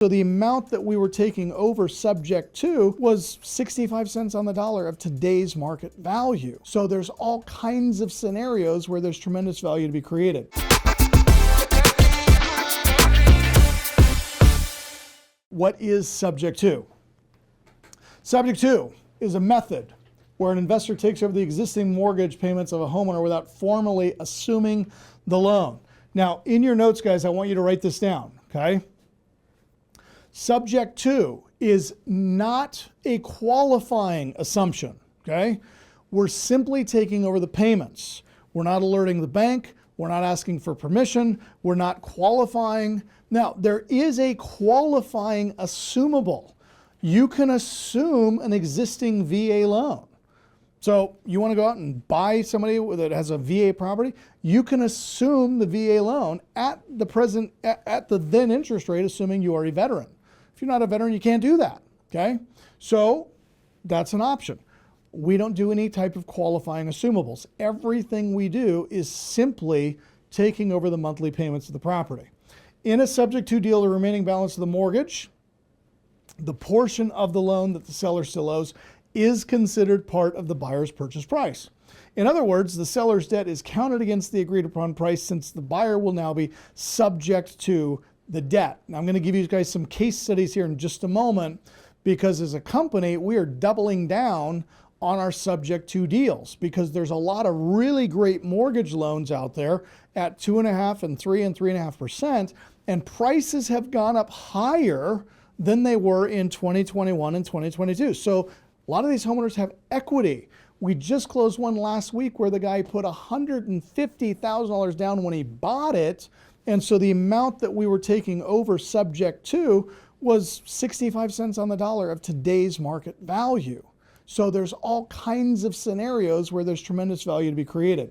So the amount that we were taking over subject to was 65 cents on the dollar of today's market value. So there's all kinds of scenarios where there's tremendous value to be created. What is subject to? Subject to is a method where an investor takes over the existing mortgage payments of a homeowner without formally assuming the loan. Now, in your notes, guys, I want you to write this down, okay? Subject to is not a qualifying assumption, okay? We're simply taking over the payments. We're not alerting the bank. We're not asking for permission. We're not qualifying. Now, there is a qualifying assumable. You can assume an existing VA loan. So you want to go out and buy somebody that has a VA property, you can assume the VA loan at the then interest rate, assuming you are a veteran. If you're not a veteran, you can't do that, okay? So that's an option. We don't do any type of qualifying assumables. Everything we do is simply taking over the monthly payments of the property. In a subject to deal, the remaining balance of the mortgage, the portion of the loan that the seller still owes, is considered part of the buyer's purchase price. In other words, the seller's debt is counted against the agreed upon price, since the buyer will now be subject to the debt. Now, I'm going to give you guys some case studies here in just a moment, because as a company, we are doubling down on our subject to deals, because there's a lot of really great mortgage loans out there at 2.5% and 3% and 3.5%, and prices have gone up higher than they were in 2021 and 2022. So a lot of these homeowners have equity. We just closed one last week where the guy put $150,000 down when he bought it. And so the amount that we were taking over subject to was 65 cents on the dollar of today's market value. So there's all kinds of scenarios where there's tremendous value to be created.